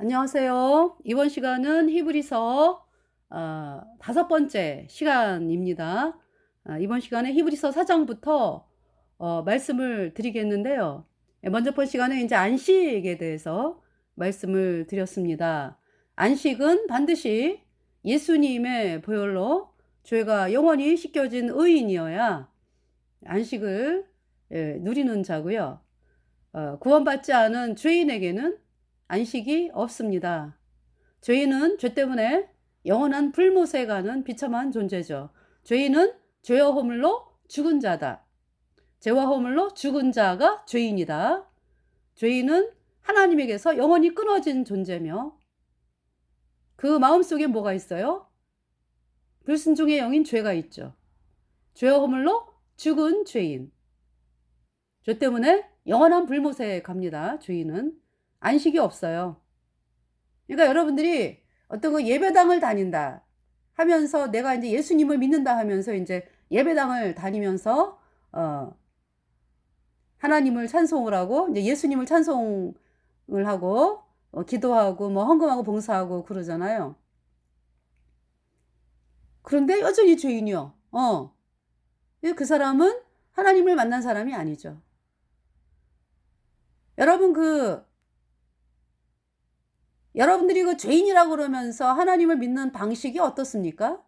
안녕하세요. 이번 시간은 히브리서 5번째 시간입니다. 이번 시간에 히브리서 4장부터 말씀을 드리겠는데요. 먼저 번 시간에 이제 안식에 대해서 말씀을 드렸습니다. 안식은 반드시 예수님의 보혈로 죄가 영원히 씻겨진 의인이어야 안식을 누리는 자고요. 구원받지 않은 죄인에게는 안식이 없습니다. 죄인은 죄 때문에 영원한 불못에 가는 비참한 존재죠. 죄인은 죄와 허물로 죽은 자다. 죄와 허물로 죽은 자가 죄인이다. 죄인은 하나님에게서 영원히 끊어진 존재며 그 마음속에 뭐가 있어요? 불순종의 영인 죄가 있죠. 죄와 허물로 죽은 죄인. 죄 때문에 영원한 불못에 갑니다. 죄인은 안식이 없어요. 그러니까 여러분들이 어떤 그 예배당을 다닌다 하면서 내가 이제 예수님을 믿는다 하면서 이제 예배당을 다니면서 하나님을 찬송을 하고 이제 예수님을 찬송을 하고 기도하고 뭐 헌금하고 봉사하고 그러잖아요. 그런데 여전히 죄인이요. 그 사람은 하나님을 만난 사람이 아니죠. 여러분 여러분들이 그 죄인이라고 그러면서 하나님을 믿는 방식이 어떻습니까?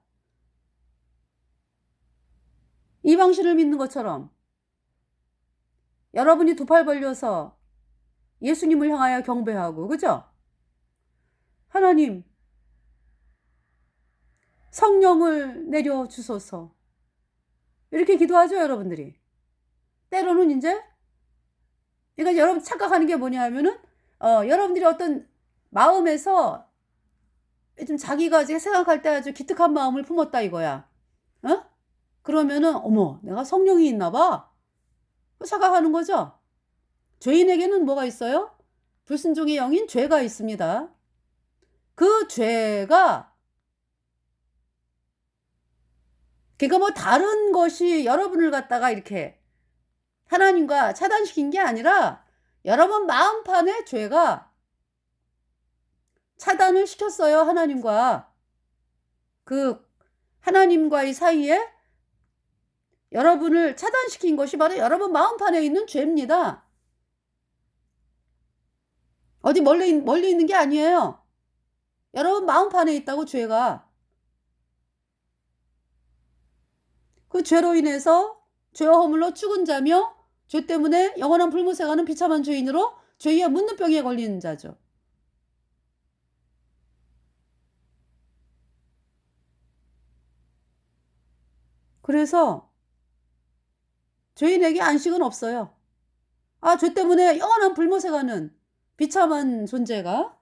이 방식을 믿는 것처럼 여러분이 두 팔 벌려서 예수님을 향하여 경배하고, 그죠? 하나님, 성령을 내려 주소서. 이렇게 기도하죠, 여러분들이. 때로는 이제, 그러니까 여러분 착각하는 게 뭐냐 하면은, 여러분들이 어떤 마음에서 좀 자기가 이제 생각할 때 아주 기특한 마음을 품었다 이거야. 그러면은, 어머, 내가 성령이 있나 봐. 착각하는 거죠? 죄인에게는 뭐가 있어요? 불순종의 영인 죄가 있습니다. 그 죄가 그러니까 뭐 다른 것이 여러분을 갖다가 이렇게 하나님과 차단시킨 게 아니라 여러분 마음판에 죄가 차단을 시켰어요. 하나님과 그 하나님과의 사이에 여러분을 차단시킨 것이 바로 여러분 마음판에 있는 죄입니다. 어디 멀리 있는 게 아니에요. 여러분 마음판에 있다고 죄가. 그 죄로 인해서 죄와 허물로 죽은 자며 죄 때문에 영원한 불못에 가는 비참한 죄인으로 죄의 묻는 병에 걸리는 자죠. 그래서 죄인에게 안식은 없어요. 죄 때문에 영원한 불못에 가는 비참한 존재가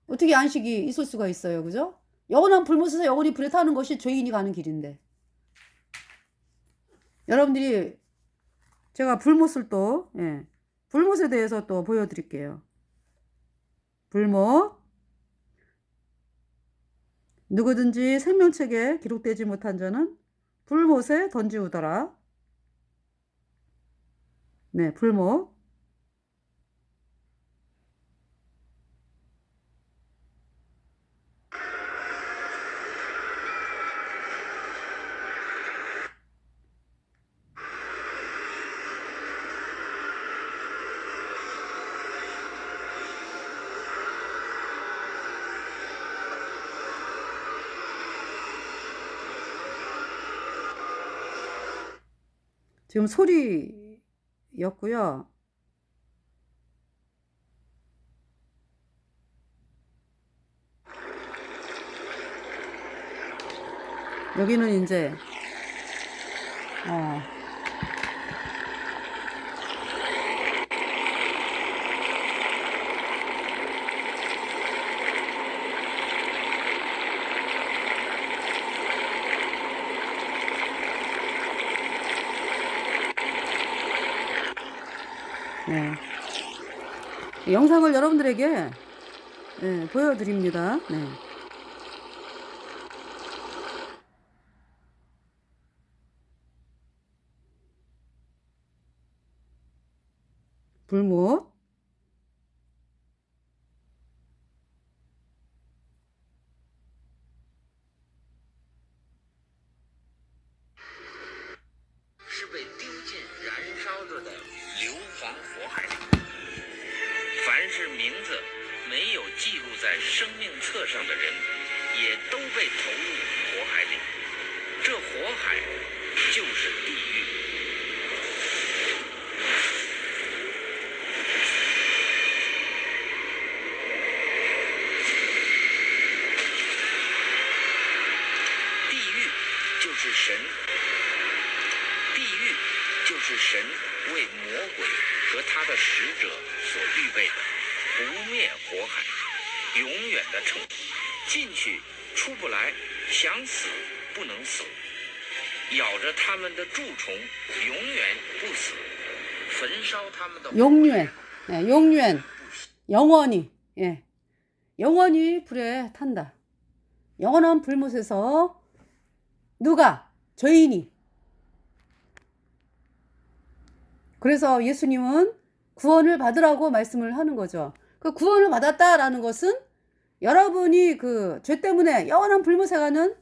어떻게 안식이 있을 수가 있어요. 그죠? 영원한 불못에서 영원히 불에 타는 것이 죄인이 가는 길인데. 여러분들이 제가 불못을 또 불못에 대해서 또 보여드릴게요. 불못. 누구든지 생명책에 기록되지 못한 자는 불못에 던지우더라. 네, 불못. 지금 소리였고요. 여기는 이제 영상을 여러분들에게 보여드립니다. 네. 불못. 字没有记录在生命册上的人，也都被投入火海里。这火海就是地狱。地狱就是神，地狱就是神为魔鬼和他的使者所预备的不灭火海，永远的惩罚。进去出不来，想死不能死，咬着他们的蛀虫，永远不死，焚烧他们的永远, 예,永远, 영원히, 예, 영원히 불에 탄다. 영원한 불못에서 누가? 죄인이. 그래서 예수님은 구원을 받으라고 말씀을 하는 거죠. 그 구원을 받았다라는 것은 여러분이 그 죄 때문에 영원한 불못에 가는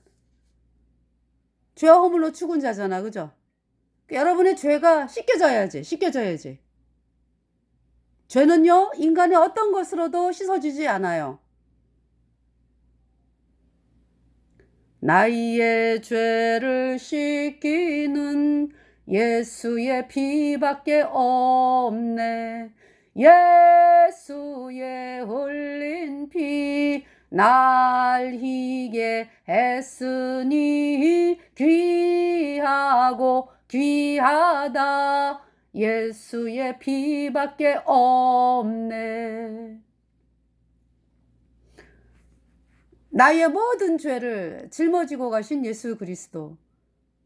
죄와 허물로 죽은 자잖아, 그죠? 여러분의 죄가 씻겨져야지. 죄는요, 인간의 어떤 것으로도 씻어지지 않아요. 나의 죄를 씻기는 예수의 피밖에 없네. 예수의 흘린 피 날 희게 했으니 귀하고 귀하다. 예수의 피밖에 없네. 나의 모든 죄를 짊어지고 가신 예수 그리스도.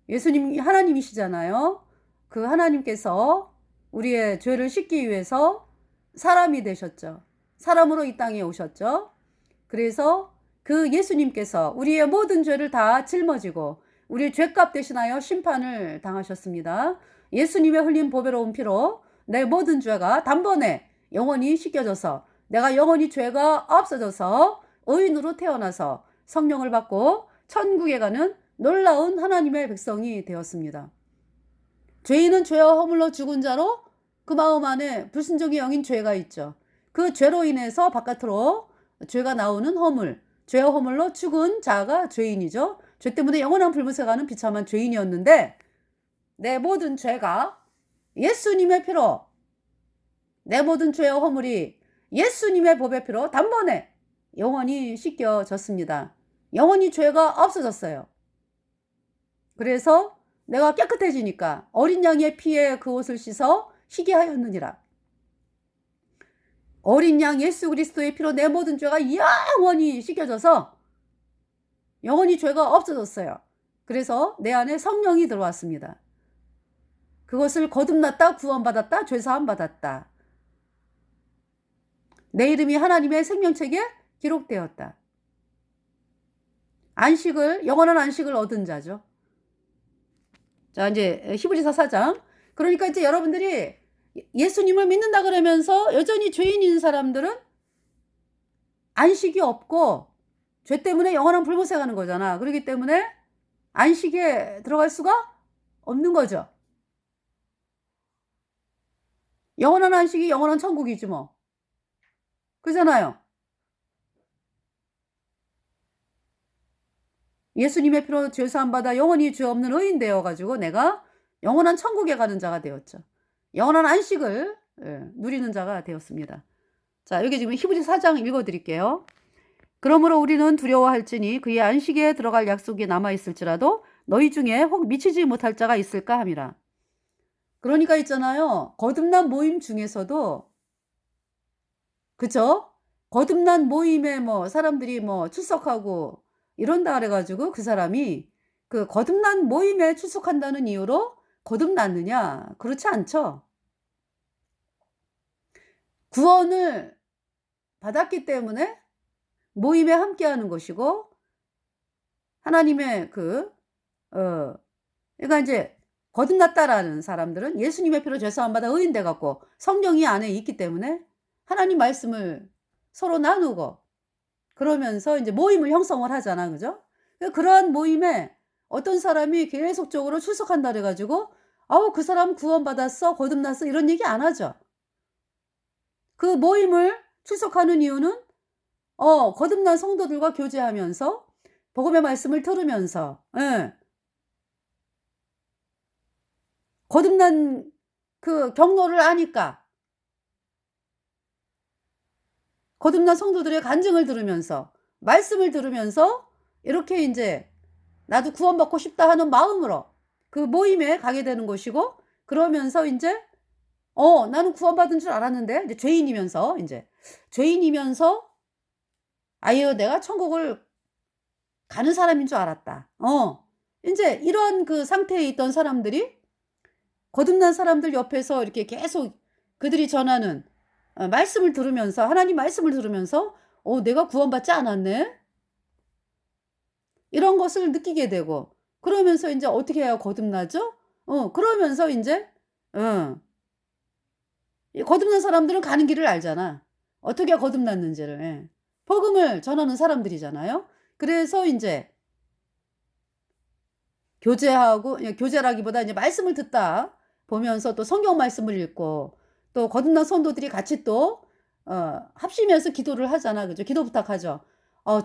예수님 하나님이시잖아요. 그 하나님께서 우리의 죄를 씻기 위해서 사람이 되셨죠. 사람으로 이 땅에 오셨죠. 그래서 그 예수님께서 우리의 모든 죄를 다 짊어지고 우리의 죄값 대신하여 심판을 당하셨습니다. 예수님의 흘린 보배로운 피로 내 모든 죄가 단번에 영원히 씻겨져서 내가 영원히 죄가 없어져서 의인으로 태어나서 성령을 받고 천국에 가는 놀라운 하나님의 백성이 되었습니다. 죄인은 죄와 허물로 죽은 자로 그 마음 안에 불순종의 영인 죄가 있죠. 그 죄로 인해서 바깥으로 죄가 나오는 허물, 죄와 허물로 죽은 자가 죄인이죠. 죄 때문에 영원한 불못에 가는 비참한 죄인이었는데 내 모든 죄가 예수님의 피로, 내 모든 죄와 허물이 예수님의 보배 피로 단번에 영원히 씻겨졌습니다. 영원히 죄가 없어졌어요. 그래서 내가 깨끗해지니까 어린 양의 피에 그 옷을 씻어 희게 하였느니라. 어린 양 예수 그리스도의 피로 내 모든 죄가 영원히 씻겨져서 영원히 죄가 없어졌어요. 그래서 내 안에 성령이 들어왔습니다. 그것을 거듭났다, 구원받았다, 죄사함 받았다. 내 이름이 하나님의 생명책에 기록되었다. 영원한 안식을 얻은 자죠. 자, 이제 히브리서 4장. 그러니까 이제 여러분들이 예수님을 믿는다 그러면서 여전히 죄인인 사람들은 안식이 없고 죄 때문에 영원한 불못에 가는 거잖아. 그렇기 때문에 안식에 들어갈 수가 없는 거죠. 영원한 안식이 영원한 천국이지 뭐. 그잖아요. 예수님의 피로 죄사함 받아 영원히 죄 없는 의인 되어가지고 내가 영원한 천국에 가는 자가 되었죠. 영원한 안식을 누리는 자가 되었습니다. 자, 여기 지금 히브리 4장 읽어드릴게요. 그러므로 우리는 두려워할지니 그의 안식에 들어갈 약속이 남아있을지라도 너희 중에 혹 미치지 못할 자가 있을까 함이라. 그러니까 있잖아요. 거듭난 모임 중에서도 그쵸? 거듭난 모임에 뭐 사람들이 뭐 출석하고 이런다 그래가지고 그 사람이 그 거듭난 모임에 출석한다는 이유로 거듭났느냐? 그렇지 않죠. 구원을 받았기 때문에 모임에 함께하는 것이고 하나님의 그러니까 이제 거듭났다라는 사람들은 예수님의 피로 죄사함 받아 의인 돼 갖고 성령이 안에 있기 때문에 하나님 말씀을 서로 나누고 그러면서 이제 모임을 형성을 하잖아, 그죠? 그러한 모임에 어떤 사람이 계속적으로 출석한다 그래가지고 그 사람 구원 받았어, 거듭났어 이런 얘기 안 하죠. 그 모임을 출석하는 이유는 거듭난 성도들과 교제하면서 복음의 말씀을 들으면서, 예. 거듭난 그 경로를 아니까, 거듭난 성도들의 간증을 들으면서, 말씀을 들으면서 이렇게 이제 나도 구원받고 싶다 하는 마음으로 그 모임에 가게 되는 것이고, 그러면서 이제 나는 구원받은 줄 알았는데, 이제 죄인이면서 아유 내가 천국을 가는 사람인 줄 알았다. 이제 이런 그 상태에 있던 사람들이 거듭난 사람들 옆에서 이렇게 계속 그들이 전하는 말씀을 들으면서, 하나님 말씀을 들으면서 내가 구원받지 않았네? 이런 것을 느끼게 되고, 그러면서 이제 어떻게 해야 거듭나죠? 그러면서 이제 이 거듭난 사람들은 가는 길을 알잖아. 어떻게 거듭났는지를. 예. 복음을 전하는 사람들이잖아요. 그래서 이제 교제라기보다 이제 말씀을 듣다 보면서 또 성경 말씀을 읽고, 또 거듭난 성도들이 같이 또 합심해서 기도를 하잖아. 그죠? 기도 부탁하죠.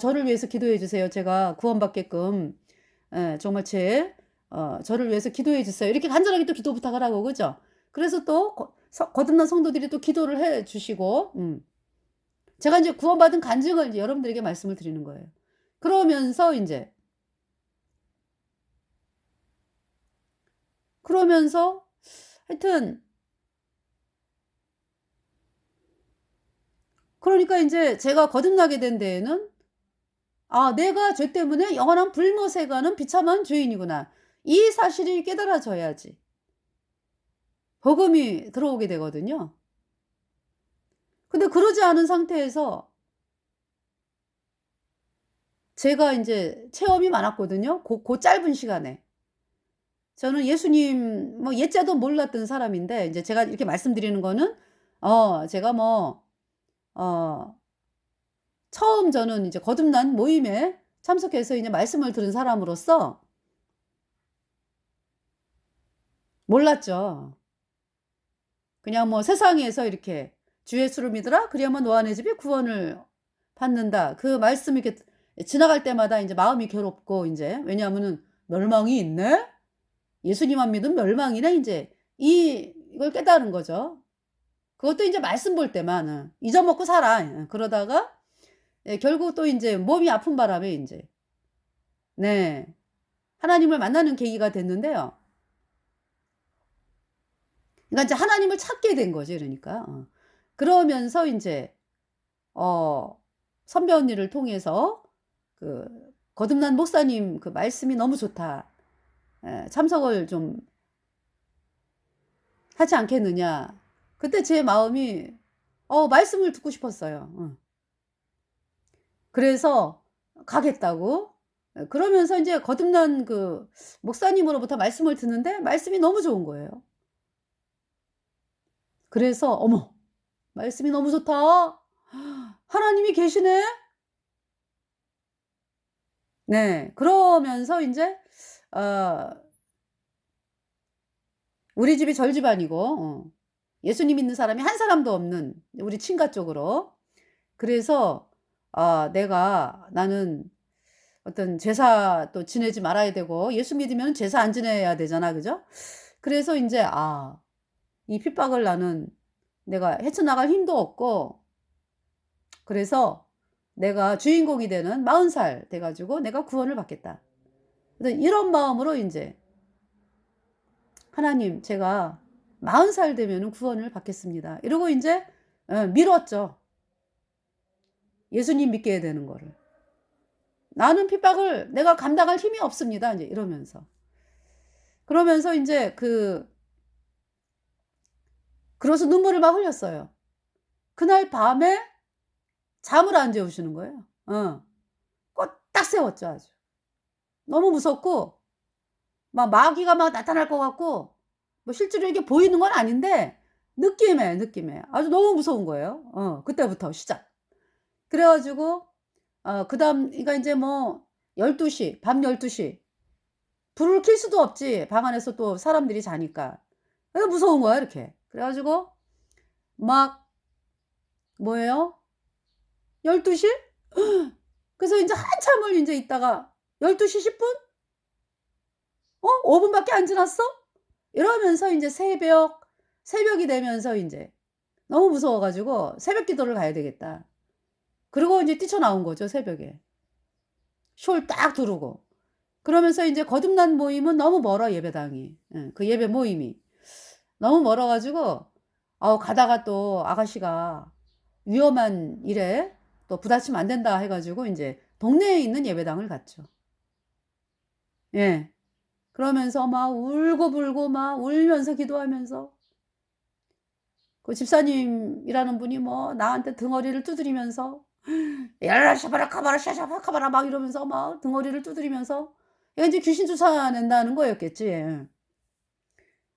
저를 위해서 기도해 주세요. 제가 구원받게끔 정말 저를 위해서 기도해 주세요. 이렇게 간절하게 또 기도 부탁을 하고, 그죠? 그래서 또 거듭난 성도들이 또 기도를 해 주시고, 제가 이제 구원받은 간증을 이제 여러분들에게 말씀을 드리는 거예요. 그러면서 하여튼 그러니까 이제 제가 거듭나게 된 데에는 내가 죄 때문에 영원한 불못에 가는 비참한 죄인이구나. 이 사실이 깨달아져야지 복음이 들어오게 되거든요. 근데 그러지 않은 상태에서 제가 이제 체험이 많았거든요. 그 짧은 시간에. 저는 예수님 뭐 예자도 몰랐던 사람인데, 이제 제가 이렇게 말씀드리는 거는 제가 처음 저는 이제 거듭난 모임에 참석해서 이제 말씀을 들은 사람으로서 몰랐죠. 그냥 뭐 세상에서 이렇게 주 예수를 믿으라 그리하면 너와 내 집이 구원을 받는다. 그 말씀이 이렇게 지나갈 때마다 이제 마음이 괴롭고, 이제 왜냐하면은 멸망이 있네? 예수님만 믿으면 멸망이네? 이제 이걸 깨달은 거죠. 그것도 이제 말씀 볼 때만 잊어먹고 살아. 그러다가 결국 또 이제 몸이 아픈 바람에 이제 하나님을 만나는 계기가 됐는데요. 그러니까 이제 하나님을 찾게 된 거죠. 그러니까 그러면서 이제 선배 언니를 통해서 그 거듭난 목사님 그 말씀이 너무 좋다. 참석을 좀 하지 않겠느냐. 그때 제 마음이 말씀을 듣고 싶었어요. 그래서 가겠다고. 그러면서 이제 거듭난 그 목사님으로부터 말씀을 듣는데 말씀이 너무 좋은 거예요. 그래서 어머, 말씀이 너무 좋다. 하나님이 계시네. 그러면서 이제 우리 집이 절집안이고 예수님 믿는 사람이 한 사람도 없는 우리 친가 쪽으로. 그래서 나는 어떤 제사 또 지내지 말아야 되고, 예수 믿으면 제사 안 지내야 되잖아. 그죠? 그래서 이제 이 핍박을 내가 헤쳐나갈 힘도 없고, 그래서 내가 주인공이 되는 40살 돼가지고 내가 구원을 받겠다. 그래서 이런 마음으로 이제 하나님, 제가 40살 되면 구원을 받겠습니다. 이러고 이제 미뤘죠. 예수님 믿게 되는 거를. 나는 핍박을 내가 감당할 힘이 없습니다. 이제 이러면서. 그러면서 이제 그래서 눈물을 막 흘렸어요. 그날 밤에 잠을 안 재우시는 거예요. 딱 세웠죠, 아주. 너무 무섭고, 막 마귀가 막 나타날 것 같고, 뭐 실제로 이게 보이는 건 아닌데, 느낌에 아주 너무 무서운 거예요. 그때부터 시작. 그래가지고, 그다음, 그러니까 이제 뭐, 12시, 밤 12시. 불을 켤 수도 없지. 방 안에서 또 사람들이 자니까. 그래서 무서운 거야, 이렇게. 그래가지고, 막, 뭐예요? 12시? 그래서 이제 한참을 이제 있다가 12시 10분? 5분밖에 안 지났어? 이러면서 이제 새벽이 되면서 이제 너무 무서워 가지고 '새벽 기도를 가야 되겠다.' 그리고 이제 뛰쳐나온 거죠, 새벽에. 숄 딱 두르고. 그러면서 인제 거듭난 모임은 너무 멀어, 예배당이. 예, 그 예배 모임이. 너무 멀어 가지고 가다가 또 아가씨가 "위험한 일에 또 부딪히면 안 된다." 해 가지고 인제 동네에 있는 예배당을 갔죠. 예. 그러면서 막 울고불고 막 울면서 기도하면서 그 집사님이라는 분이 뭐 나한테 등허리를 두드리면서 "야라 샤바라 카바라 샤샤바 카바라." 막 이러면서 막 등허리를 두드리면서 얘가 인제 귀신 쫓아낸다는 거였겠지. 예.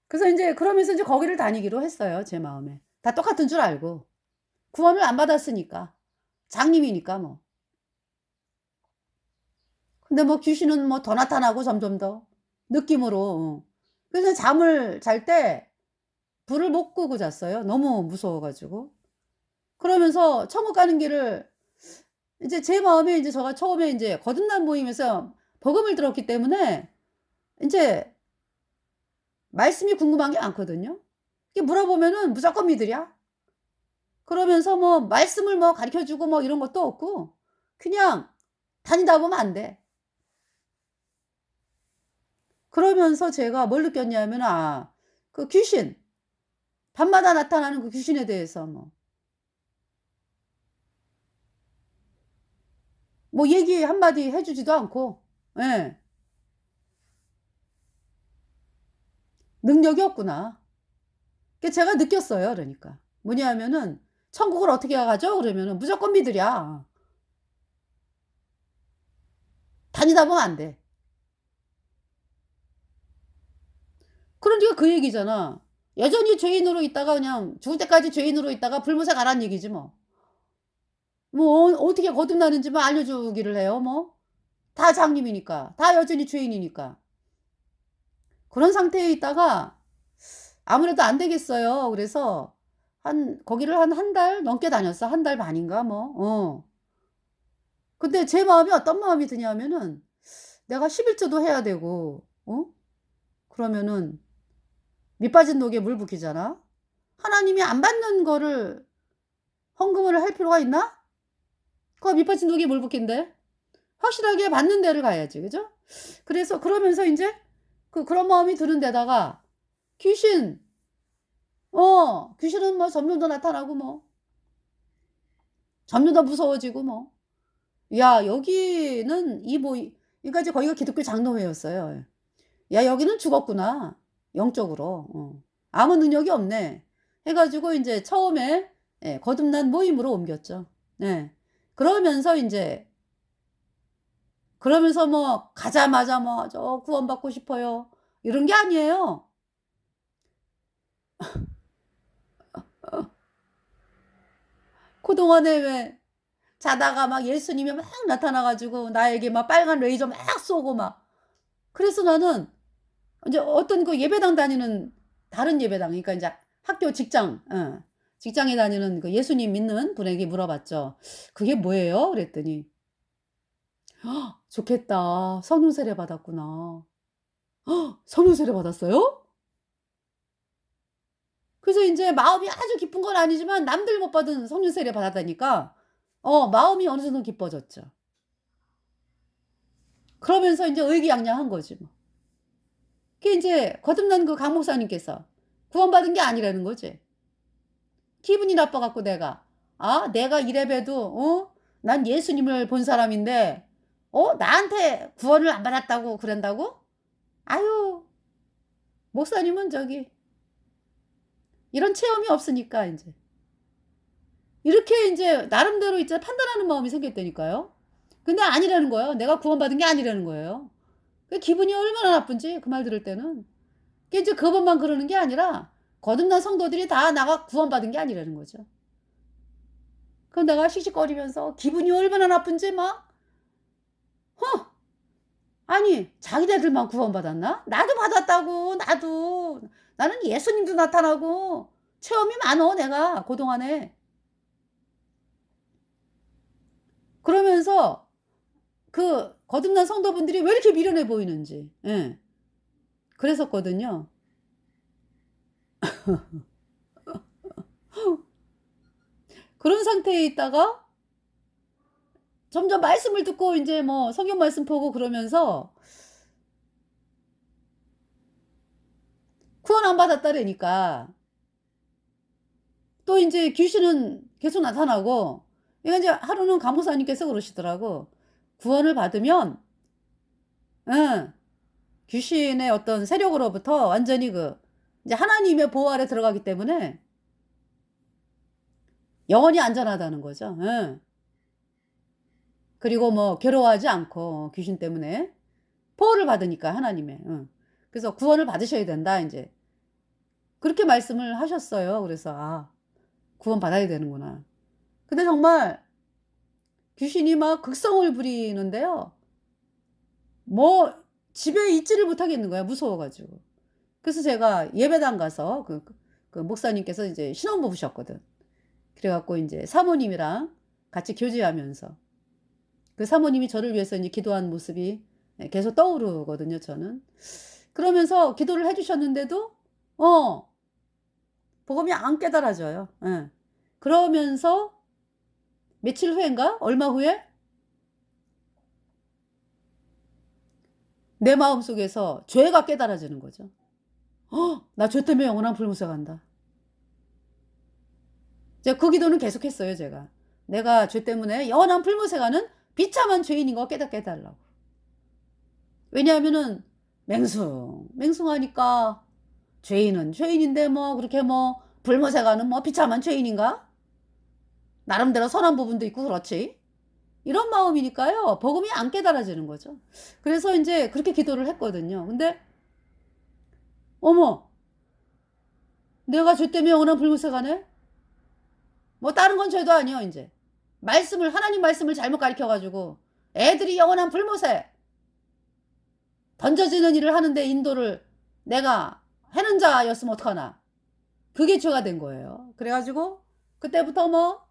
그래서 인제 그러면서 인제 거기를 다니기로 했어요, 제 마음에. 다 똑같은 줄 알고. 구원을 안 받았으니까. 장님이니까 뭐. 근데 뭐 귀신은 뭐 더 나타나고 점점 더 느낌으로. 그래서 잠을 잘 때 불을 못 끄고 잤어요, 너무 무서워 가지고. 그러면서 천국 가는 길을 이제 제 마음에 인제 제가 처음에 인제 거듭난 모임에서 복음을 들었기 때문에 인제 말씀이 궁금한 게 많거든요. 이게 물어보면은 무조건 믿으랴? 그러면서 뭐 말씀을 뭐 가르쳐 주고 뭐 이런 것도 없고 그냥 다니다 보면 안 돼. 그러면서 제가 뭘 느꼈냐면 그 귀신, 밤마다 나타나는 그 귀신에 대해서 뭐 얘기 한마디 해 주지도 않고 예. 능력이 없구나. 그 제가 느꼈어요, 그러니까. 뭐냐면은 "천국을 어떻게 가죠?" 그러면은 "무조건 믿으랴. 다니다 보면 안 돼." 그러니까 그 얘기잖아. 여전히 죄인으로 있다가 그냥 죽을 때까지 죄인으로 있다가 불못에 가라는 얘기지 뭐. 뭐 어떻게 거듭나는지만 알려주기를 해요 뭐. 다 장님이니까. 다 여전히 죄인이니까. 그런 상태에 있다가 아무래도 안 되겠어요. 그래서 거기를 한 달 넘게 다녔어. 한 달 반인가 뭐. 근데 제 마음이 어떤 마음이 드냐면은 내가 11조도 해야 되고 그러면은 밑 빠진 독에 물 붓기잖아. 하나님이 안 받는 거를 헌금을 할 필요가 있나? 그거 밑 빠진 독에 물 붓기인데. 확실하게 받는 데를 가야지. 그죠? 그래서 그러면서 인제 그런 마음이 드는 데다가 귀신 귀신은 뭐 점점 더 나타나고 뭐 점점 더 무서워지고 뭐. 야 여기는 이 모이 그러니까 이제 거기가 기독교 장로회였어요. 야 여기는 죽었구나. 영적으로. 아무 능력이 없네. 해 가지고 인제 처음에 예 거듭난 모임으로 옮겼죠. 네. 그러면서 인제 그러면서 뭐 가자마자 뭐 "저 구원받고 싶어요." 이런 게 아니에요. 그동안에 왜 자다가 막 예수님이 막 나타나 가지고 나에게 막 빨간 레이저 막 쏘고 막 그래서 나는 인제 어떤 그 예배당 다니는 다른 예배당 그러니까 인제 학교 직장 직장에 다니는 그 예수님 믿는 분에게 물어봤죠. "그게 뭐예요?" 그랬더니 "좋겠다. 성령 세례 받았구나." 성령 세례 받았어요? 그래서 인제 마음이 아주 기쁜 건 아니지만 남들 못 받은 성령 세례 받았다니까 마음이 어느 정도 기뻐졌죠. 그러면서 인제 의기양양한 거지 뭐. 그게 인제 거듭난 그 강 목사님께서 구원받은 게 아니라는 거지. 기분이 나빠 갖고 내가 이래봬도 난 예수님을 본 사람인데 나한테 구원을 안 받았다고 그런다고? 아유 목사님은 저기 이런 체험이 없으니까 인제. 이렇게 인제 나름대로 이제 판단하는 마음이 생겼다니까요. 근데 아니라는 거예요. 내가 구원받은 게 아니라는 거예요. 그 기분이 얼마나 나쁜지 그 말 들을 때는. 그게 이제 그분만 그러는 게 아니라 거듭난 성도들이 다 나가 구원받은 게 아니라는 거죠. 그럼 내가 씩씩거리면서 기분이 얼마나 나쁜지 막 "허! 아니 자기네들만 구원받았나? 나도 받았다고 나도. 나는 예수님도 나타나고 체험이 많어 내가 그동안에." 그러면서 그 거듭난 성도분들이 왜 이렇게 미련해 보이는지. 예. 그랬었거든요. 그런 상태에 있다가 점점 말씀을 듣고 이제 뭐 성경 말씀 보고 그러면서 구원 안 받았다라니까 또 이제 귀신은 계속 나타나고, 그러니까 이제 하루는 간호사님께서 그러시더라고. 구원을 받으면 귀신의 어떤 세력으로부터 완전히 이제 하나님의 보호 아래 들어가기 때문에 영원히 안전하다는 거죠. 그리고 뭐 괴로워하지 않고 귀신 때문에 보호를 받으니까 하나님의. 그래서 구원을 받으셔야 된다 이제 그렇게 말씀을 하셨어요. 그래서 구원 받아야 되는구나. 근데 정말 귀신이 막 극성을 부리는데요. 뭐 집에 있지를 못하겠는 거야. 무서워가지고. 그래서 제가 예배당 가서 그 목사님께서 이제 신혼부부셨거든. 그래갖고 이제 사모님이랑 같이 교제하면서 그 사모님이 저를 위해서 이제 기도한 모습이 계속 떠오르거든요. 저는. 그러면서 기도를 해주셨는데도 복음이 안 깨달아져요. 그러면서 며칠 후인가? 얼마 후에 내 마음속에서 죄가 깨달아지는 거죠. 나 죄 때문에 영원한 불못에 간다. 제가 그 기도는 계속했어요. 제가. 내가 죄 때문에 영원한 불못에 가는 비참한 죄인인 거 깨닫게 해달라고. 왜냐하면은 맹숭하니까 죄인은 죄인인데 뭐 그렇게 뭐 불못에 가는 뭐 비참한 죄인인가? 나름대로 선한 부분도 있고 그렇지. 이런 마음이니까요. 복음이 안 깨달아지는 거죠. 그래서 이제 그렇게 기도를 했거든요. 근데 어머, 내가 죄 때문에 영원한 불못에 가네? 뭐 다른 건 죄도 아니요. 이제 하나님 말씀을 잘못 가르쳐가지고 애들이 영원한 불못에 던져지는 일을 하는데 인도를 내가 해는 자였으면 어떡하나. 그게 죄가 된 거예요. 그래가지고 그때부터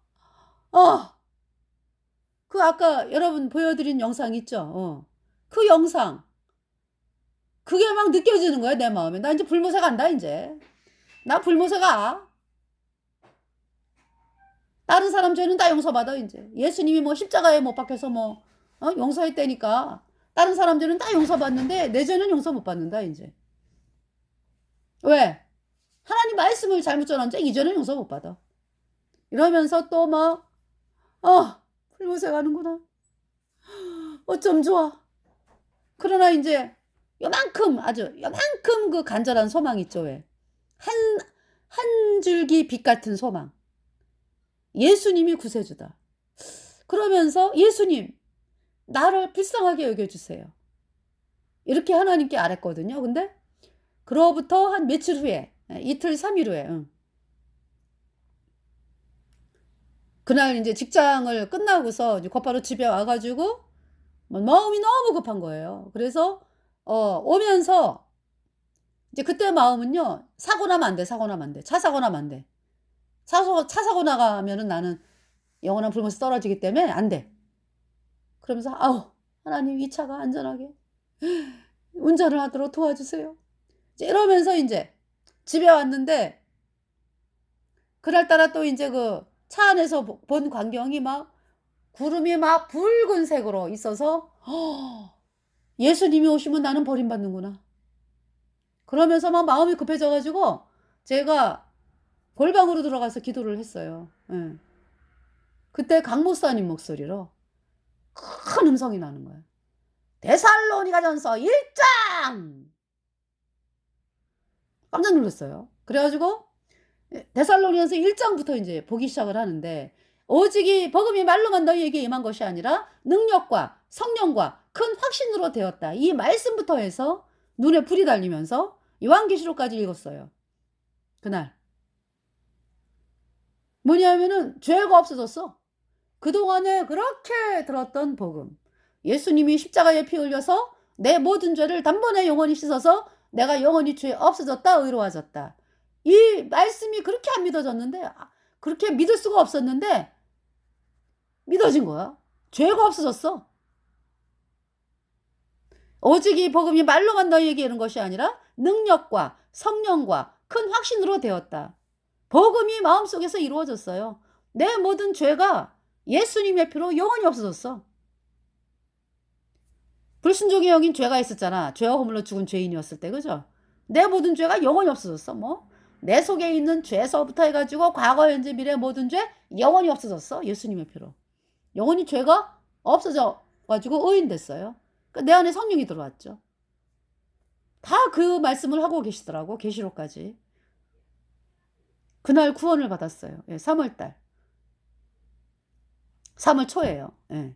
그 아까 여러분 보여드린 영상 있죠? 그 영상 그게 막 느껴지는 거야. 내 마음에. 나 이제 불못에 간다. 이제 나 불못에 가. 다른 사람 죄는 다 용서받아. 이제 예수님이 뭐 십자가에 못 박혀서 용서했다니까 다른 사람 죄는 다 용서받는데 내 죄는 용서 못 받는다. 이제 왜? 하나님 말씀을 잘못 전한 죄 이 죄는 용서 못 받아. 이러면서 또 불못에 가는구나. 어쩜 좋아. 그러나 이제 아주 요만큼 그 간절한 소망 있죠. 왜? 한 줄기 빛 같은 소망. 예수님이 구세주다. 그러면서 예수님 나를 불쌍하게 여겨주세요. 이렇게 하나님께 아랬거든요. 근데 그로부터 한 며칠 후에 이틀 3일 후에 그날 이제 직장을 끝나고서 이제 곧바로 집에 와가지고 마음이 너무 급한 거예요. 그래서 오면서 이제 그때 마음은요. 사고 나면 안 돼. 차 사고 나면 안 돼. 차 사고 나가면은 나는 영원한 불못에 떨어지기 때문에 안 돼. 그러면서 하나님 이 차가 안전하게 운전을 하도록 도와주세요. 이러면서 이제 집에 왔는데 그날따라 또 이제 그 차 안에서 본 광경이 막 구름이 막 붉은색으로 있어서 예수님이 오시면 나는 버림받는구나. 그러면서 막 마음이 급해져가지고 제가 골방으로 들어가서 기도를 했어요. 그때 강 목사님 목소리로 큰 음성이 나는 거예요. 데살로니가전서 1장! 깜짝 놀랐어요. 그래가지고 데살로니가전서 1장부터 이제 보기 시작을 하는데 오직 이 복음이 말로만 너희에게 임한 것이 아니라 능력과 성령과 큰 확신으로 되었다. 이 말씀부터 해서 눈에 불이 달리면서 요한계시록까지 읽었어요. 그날. 뭐냐면은 죄가 없어졌어. 그동안에 그렇게 들었던 복음. 예수님이 십자가에 피 흘려서 내 모든 죄를 단번에 영원히 씻어서 내가 영원히 죄 없어졌다. 의로워졌다. 이 말씀이 그렇게 안 믿어졌는데 그렇게 믿을 수가 없었는데 믿어진 거야. 죄가 없어졌어. 오직 이 복음이 말로만 너희에게 이른 것이 아니라 능력과 성령과 큰 확신으로 되었다. 복음이 마음속에서 이루어졌어요. 내 모든 죄가 예수님의 피로 영원히 없어졌어. 불순종의 영인 죄가 있었잖아. 죄와 허물로 죽은 죄인이었을 때, 그죠? 내 모든 죄가 영원히 없어졌어. 뭐 내 속에 있는 죄서부터 해가지고 과거, 현재, 미래 모든 죄 영원히 없어졌어. 예수님의 피로. 영원히 죄가 없어져 가지고 의인 됐어요. 그러니까 내 안에 성령이 들어왔죠. 다 그 말씀을 하고 계시더라고. 계시록까지. 그날 구원을 받았어요. 예, 3월달. 3월 초예요. 예.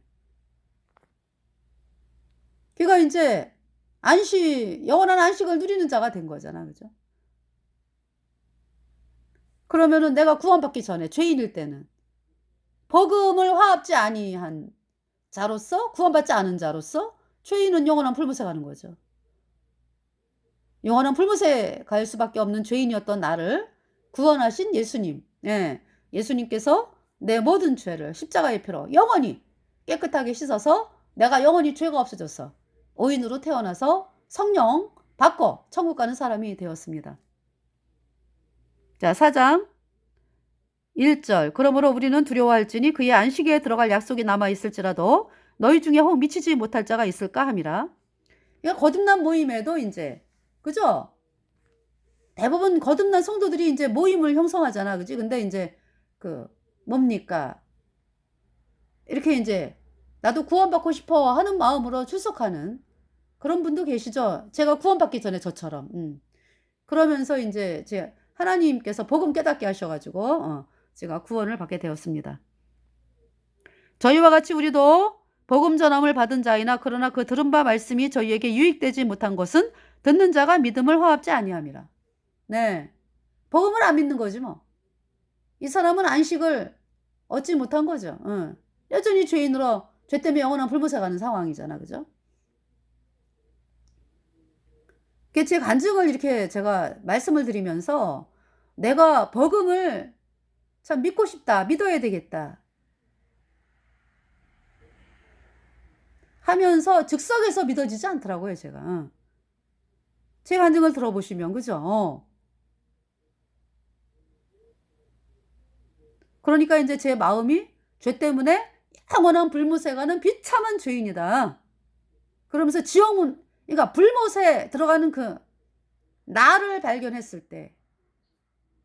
그러니까 이제 영원한 안식을 누리는 자가 된 거잖아. 그죠? 그러면은 내가 구원받기 전에 죄인일 때는 복음을 화합지 아니한 자로서, 구원받지 않은 자로서 죄인은 영원한 불못에 가는 거죠. 영원한 불못에 갈 수밖에 없는 죄인이었던 나를 구원하신 예수님. 예. 예수님께서 내 모든 죄를 십자가의 피로 영원히 깨끗하게 씻어서 내가 영원히 죄가 없어졌어. 오인으로 태어나서 성령 받고 천국 가는 사람이 되었습니다. 자, 4장 1절. 그러므로 우리는 두려워할지니 그의 안식에 들어갈 약속이 남아있을지라도 너희 중에 혹 미치지 못할 자가 있을까 함이라. 그러니까 거듭난 모임에도 이제, 그죠? 대부분 거듭난 성도들이 이제 모임을 형성하잖아. 그지? 근데 이제 뭡니까? 이렇게 이제 나도 구원받고 싶어 하는 마음으로 출석하는 그런 분도 계시죠? 제가 구원받기 전에 저처럼. 그러면서 이제 하나님께서 복음 깨닫게 하셔가지고 제가 구원을 받게 되었습니다. 저희와 같이 우리도 복음 전함을 받은 자이나 그러나 그 들은 바 말씀이 저희에게 유익되지 못한 것은 듣는 자가 믿음을 화합지 아니함이라. 네, 복음을 안 믿는 거지 뭐. 이 사람은 안식을 얻지 못한 거죠. 여전히 죄인으로 죄 때문에 영원한 불못에 가는 상황이잖아. 그죠? 제 간증을 이렇게 제가 말씀을 드리면서 내가 복음을 참 믿고 싶다. 믿어야 되겠다. 하면서 즉석에서 믿어지지 않더라고요. 제가. 제 간증을 들어보시면 그죠? 그러니까 이제 제 마음이 죄 때문에 영원한 불못에 가는 비참한 죄인이다. 그러면서 그러니까 불못에 들어가는 그 나를 발견했을 때,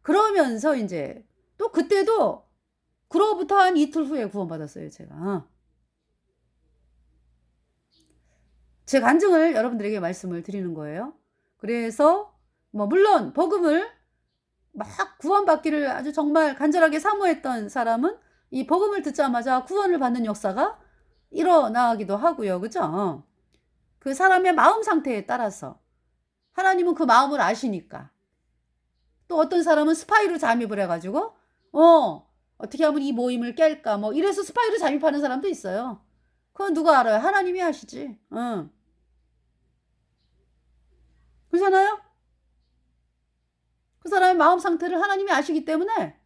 그러면서 이제 또 그때도 그로부터 한 이틀 후에 구원받았어요. 제가. 제 간증을 여러분들에게 말씀을 드리는 거예요. 그래서 물론 복음을 막 구원받기를 아주 정말 간절하게 사모했던 사람은 이 복음을 듣자마자 구원을 받는 역사가 일어나기도 하고요. 그죠? 그 사람의 마음 상태에 따라서 하나님은 그 마음을 아시니까. 또 어떤 사람은 스파이로 잠입을 해가지고 어떻게 하면 이 모임을 깰까 뭐 이래서 스파이로 잠입하는 사람도 있어요. 그건 누가 알아요? 하나님이 아시지. 그렇잖아요? 그 사람의 마음 상태를 하나님이 아시기 때문에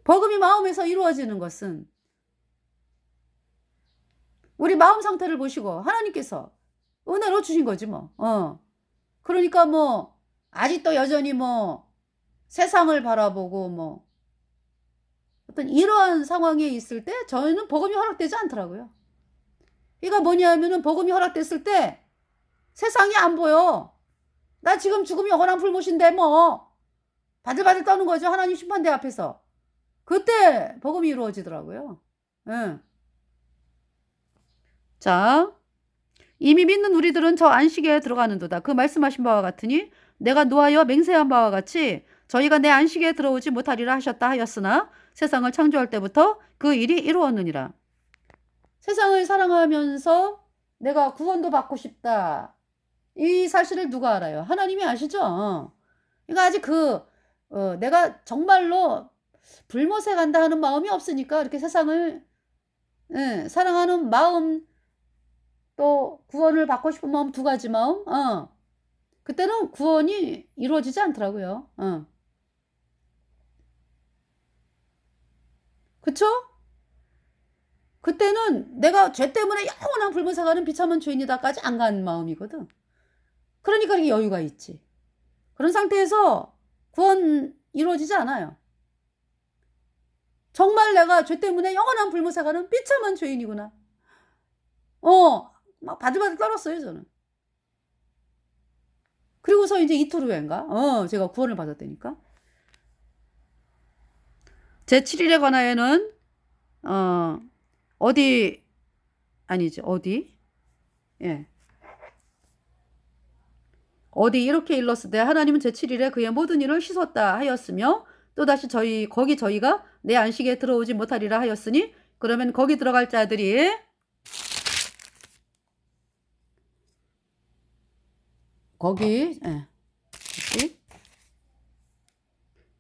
복음이 마음에서 이루어지는 것은 우리 마음 상태를 보시고 하나님께서 은혜로 주신 거지 뭐. 그러니까 아직도 여전히 세상을 바라보고 어떤 이러한 상황에 있을 때 저희는 복음이 허락되지 않더라고요. 이거 뭐냐면은 복음이 허락됐을 때 세상이 안 보여. 나 지금 죽음이 영원한 불못인데 바들바들 떠는 거죠. 하나님 심판대 앞에서. 그때 복음이 이루어지더라고요. 자, 이미 믿는 우리들은 저 안식에 들어가는도다. 그 말씀하신 바와 같으니 내가 노하여 맹세한 바와 같이 저희가 내 안식에 들어오지 못하리라 하셨다 하였으나 세상을 창조할 때부터 그 일이 이루었느니라. 세상을 사랑하면서 내가 구원도 받고 싶다. 이 사실을 누가 알아요? 하나님이 아시죠? 그러니까 아직 내가 정말로 불못에 간다 하는 마음이 없으니까 이렇게 세상을 사랑하는 마음, 또 구원을 받고 싶은 마음, 두 가지 마음. 그때는 구원이 이루어지지 않더라고요. 그쵸? 그때는 내가 죄 때문에 영원한 불못에 가는 비참한 죄인이다까지 안 간 마음이거든. 그러니까 이렇게 여유가 있지. 그런 상태에서 구원 이루어지지 않아요. 정말 내가 죄 때문에 영원한 불못에 가는 비참한 죄인이구나. 막 바들바들 떨었어요, 저는. 그리고서 이제 이틀 후인가? 제가 구원을 받았다니까. 제 7일에 관하여는, 어디, 예. 어디 이렇게 일렀으되 하나님은 제7일에 그의 모든 일을 씻었다 하였으며 또다시 저희가 내 안식에 들어오지 못하리라 하였으니 그러면 거기 들어갈 자들이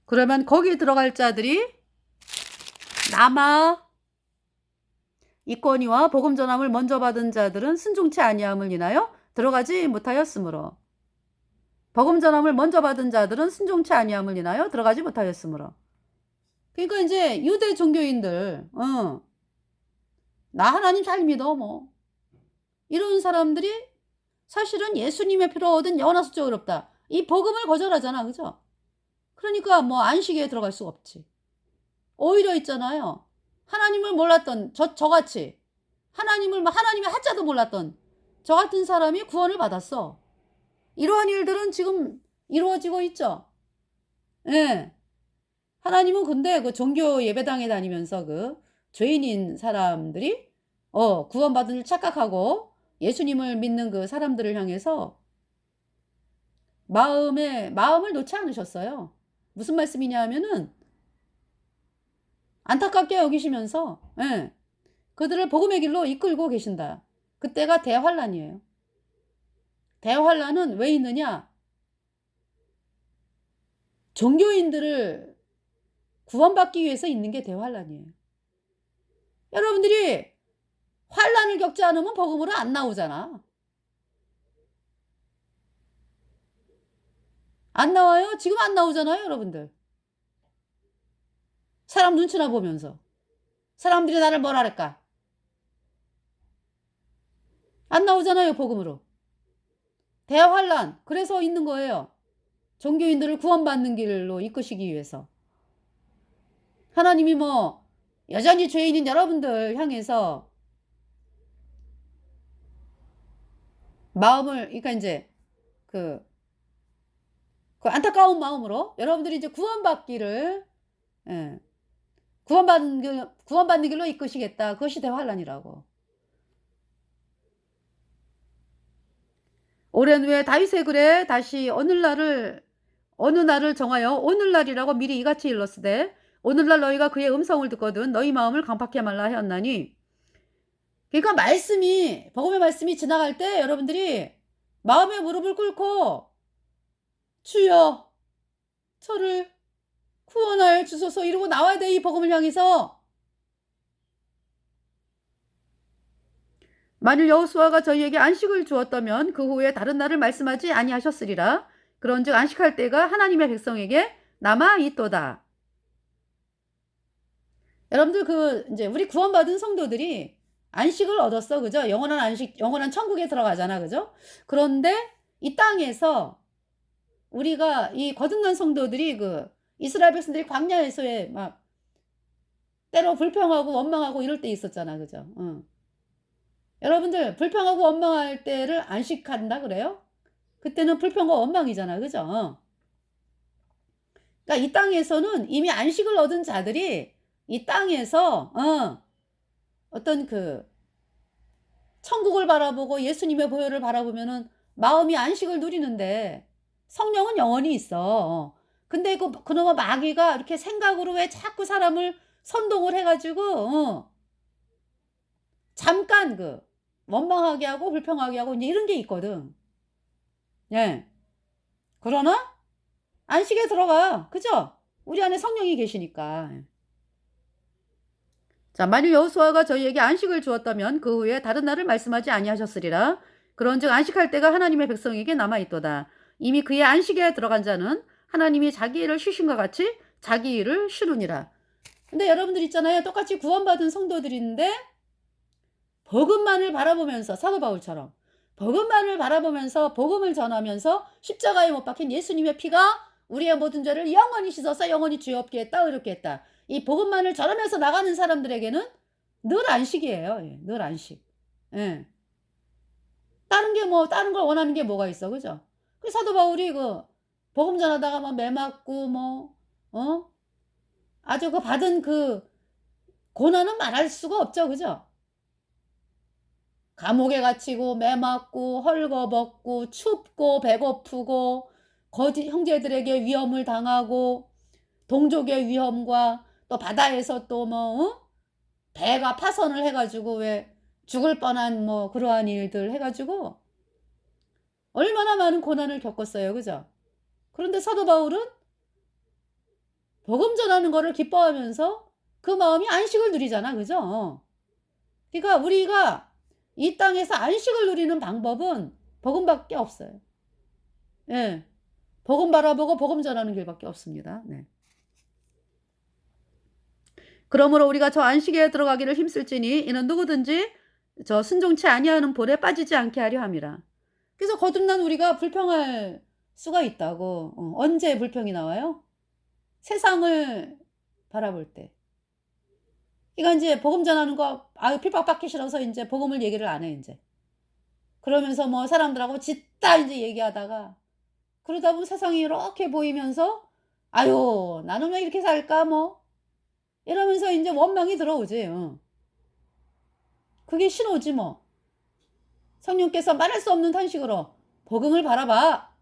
그러면 거기 들어갈 자들이 남아 있거니와 복음 전함을 먼저 받은 자들은 순종치 아니함을 인하여 들어가지 못하였으므로 복음 전함을 먼저 받은 자들은 순종치 아니함을 인하여 들어가지 못하였으므로. 그러니까 이제 유대 종교인들, 나 하나님 잘 믿어 뭐 이런 사람들이 사실은 예수님의 피로 얻은 영원한 숙제가 어렵다. 이 복음을 거절하잖아, 그죠? 그러니까 뭐 안식에 들어갈 수 없지. 오히려 있잖아요. 하나님을 몰랐던 저같이 하나님의 하자도 몰랐던 저 같은 사람이 구원을 받았어. 이러한 일들은 지금 이루어지고 있죠. 예. 하나님은 근데 그 종교 예배당에 다니면서 그 죄인인 사람들이 구원받은 줄 착각하고 예수님을 믿는 그 사람들을 향해서 마음을 놓지 않으셨어요. 무슨 말씀이냐 하면은 안타깝게 여기시면서 그들을 복음의 길로 이끌고 계신다. 그때가 대환란이에요. 대환란은 왜 있느냐? 종교인들을 구원받기 위해서 있는 게 대환란이에요. 여러분들이 환란을 겪지 않으면 복음으로 안 나오잖아. 안 나와요? 지금 안 나오잖아요, 여러분들. 사람 눈치나 보면서. 사람들이 나를 뭐라 할까? 안 나오잖아요, 복음으로. 대환란. 그래서 있는 거예요. 종교인들을 구원받는 길로 이끄시기 위해서. 하나님이 뭐 여전히 죄인인 여러분들 향해서 마음을, 그러니까 이제 그 안타까운 마음으로 여러분들이 이제 구원받기를 구원받는 길로 이끄시겠다. 그것이 대환란이라고. 오랜 후에 다윗의 글에 다시 어느 날을 정하여 오늘날이라고 미리 이같이 일렀으되 오늘날 너희가 그의 음성을 듣거든 너희 마음을 강팍해 말라 하였나니. 그러니까 복음의 말씀이 지나갈 때 여러분들이 마음의 무릎을 꿇고 주여 저를 구원하여 주소서 이러고 나와야 돼. 이 복음을 향해서. 만일 여호수아가 저희에게 안식을 주었다면 그 후에 다른 날을 말씀하지 아니하셨으리라. 그런즉 안식할 때가 하나님의 백성에게 남아 있도다. 여러분들 이제 우리 구원받은 성도들이 안식을 얻었어, 그죠? 영원한 안식, 영원한 천국에 들어가잖아, 그죠? 그런데 이 땅에서 우리가 이 거듭난 성도들이 이스라엘 백성들이 광야에서의 막 때로 불평하고 원망하고 이럴 때 있었잖아, 그죠? 여러분들 불평하고 원망할 때를 안식한다 그래요? 그때는 불평과 원망이잖아, 그죠? 그러니까 이 땅에서는 이미 안식을 얻은 자들이 이 땅에서 어떤 천국을 바라보고 예수님의 보혈을 바라보면은 마음이 안식을 누리는데 성령은 영원히 있어. 근데 그놈의 마귀가 이렇게 생각으로 왜 자꾸 사람을 선동을 해가지고 잠깐 원망하게 하고 불평하게 하고 이제 이런 게 있거든. 예. 그러나 안식에 들어가. 그죠? 우리 안에 성령이 계시니까. 자, 만일 여호수아가 저희에게 안식을 주었다면 그 후에 다른 날을 말씀하지 아니하셨으리라. 그런즉 안식할 때가 하나님의 백성에게 남아 있도다. 이미 그의 안식에 들어간 자는 하나님이 자기 일을 쉬신 것 같이 자기 일을 쉬느니라. 근데 여러분들 있잖아요. 똑같이 구원받은 성도들인데 복음만을 바라보면서 사도 바울처럼 복음만을 바라보면서 복음을 전하면서 십자가에 못 박힌 예수님의 피가 우리의 모든 죄를 영원히 씻어서 영원히 죄 없게 했다, 의롭게 했다. 이 복음만을 전하면서 나가는 사람들에게는 늘 안식이에요. 예, 늘 안식. 예. 다른 걸 원하는 게 뭐가 있어, 그죠? 그 사도 바울이 그 복음 전하다가 막 매 맞고 아주 그 받은 그 고난은 말할 수가 없죠, 그죠? 감옥에 갇히고 매 맞고 헐거벗고 춥고 배고프고 거짓 형제들에게 위험을 당하고 동족의 위험과 또 바다에서 또 배가 파선을 해가지고 왜 죽을 뻔한 그러한 일들 해가지고 얼마나 많은 고난을 겪었어요, 그죠? 그런데 사도 바울은 복음 전하는 거를 기뻐하면서 그 마음이 안식을 누리잖아, 그죠? 그러니까 우리가 이 땅에서 안식을 누리는 방법은 복음밖에 없어요. 예. 복음 바라보고 복음 전하는 길밖에 없습니다. 네. 그러므로 우리가 저 안식에 들어가기를 힘쓸지니 이는 누구든지 저 순종치 아니하는 볼에 빠지지 않게 하려 함이라. 그래서 거듭난 우리가 불평할 수가 있다고. 언제 불평이 나와요? 세상을 바라볼 때. 그러니까 이제 복음 전하는 거 핍박받기 싫어서 이제 복음을 얘기를 안 해, 이제. 그러면서 사람들하고 짖다 이제 얘기하다가 그러다 보면 세상이 이렇게 보이면서 아유, 나는 왜 이렇게 살까 이러면서 이제 원망이 들어오지. 그게 신호지 뭐. 성령께서 말할 수 없는 탄식으로 복음을 바라봐.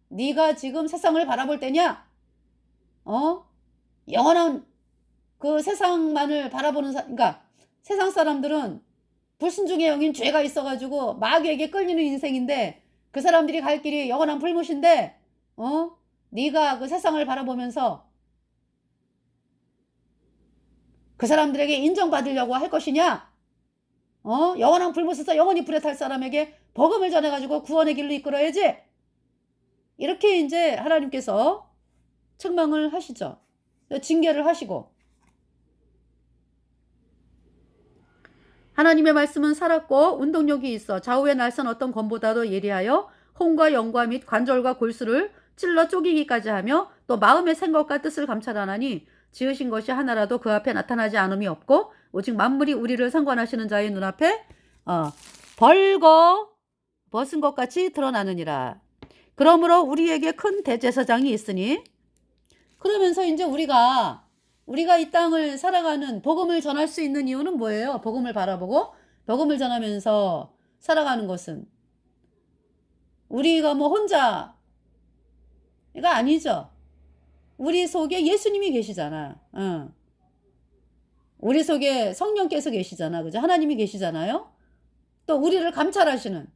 네가 지금 세상을 바라볼 때냐? 영원한 그 세상만을 바라보는 그러니까 세상 사람들은 불순종의 영인 죄가 있어가지고 마귀에게 끌리는 인생인데 그 사람들이 갈 길이 영원한 불못인데 네가 그 세상을 바라보면서 그 사람들에게 인정받으려고 할 것이냐? 영원한 불못에서 영원히 불에 탈 사람에게 복음을 전해가지고 구원의 길로 이끌어야지. 이렇게 이제 하나님께서 책망을 하시죠. 징계를 하시고. 하나님의 말씀은 살았고 운동력이 있어 좌우의 날선 어떤 검보다도 예리하여 혼과 영과 및 관절과 골수를 찔러 쪼개기까지 하며 또 마음의 생각과 뜻을 감찰하나니 지으신 것이 하나라도 그 앞에 나타나지 않음이 없고 오직 만물이 우리를 상관하시는 자의 눈앞에 벌거 벗은 것 같이 드러나느니라. 그러므로 우리에게 큰 대제사장이 있으니 그러면서 이제 우리가 이 땅을 살아가는 복음을 전할 수 있는 이유는 뭐예요? 복음을 바라보고 복음을 전하면서 살아가는 것은 우리가 혼자가 아니죠. 우리 속에 예수님이 계시잖아. 우리 속에 성령께서 계시잖아. 그죠? 하나님이 계시잖아요. 또 우리를 감찰하시는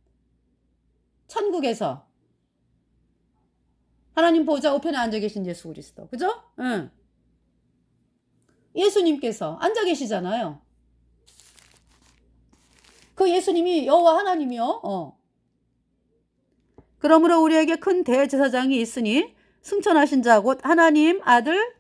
천국에서 하나님 보좌 우편에 앉아 계신 예수 그리스도. 그죠? 예수님께서 앉아 계시잖아요. 그 예수님이 여호와 하나님이요. 그러므로 우리에게 큰 대제사장이 있으니 승천하신 자 곧 하나님 아들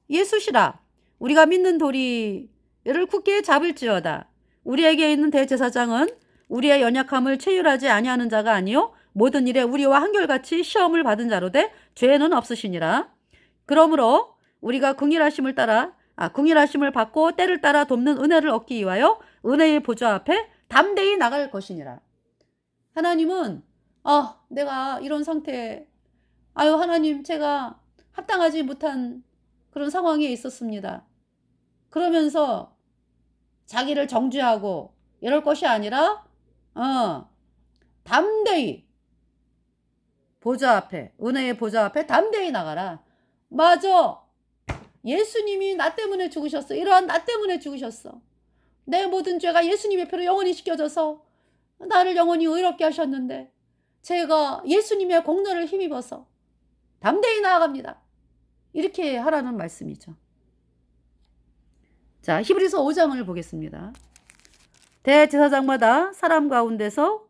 예수시라. 우리가 믿는 도리를 굳게 잡을지어다. 우리에게 있는 대제사장은 우리의 연약함을 체휼하지 아니하는 자가 아니요 모든 일에 우리와 한결같이 시험을 받은 자로되 죄는 없으시니라. 그러므로 우리가 긍휼하심을 받고 때를 따라 돕는 은혜를 얻기 위하여 은혜의 보좌 앞에 담대히 나갈 것이니라. 하나님은 내가 이런 상태에 하나님 제가 합당하지 못한 그런 상황에 있었습니다. 그러면서 자기를 정죄하고 이럴 것이 아니라 담대히 보좌 앞에 은혜의 보좌 앞에 담대히 나가라. 맞아. 예수님이 나 때문에 죽으셨어. 이러한 나 때문에 죽으셨어. 내 모든 죄가 예수님의 피로 영원히 씻겨져서 나를 영원히 의롭게 하셨는데 제가 예수님의 공로를 힘입어서 담대히 나아갑니다. 이렇게 하라는 말씀이죠. 자, 히브리서 5장을 보겠습니다. 대제사장마다 사람 가운데서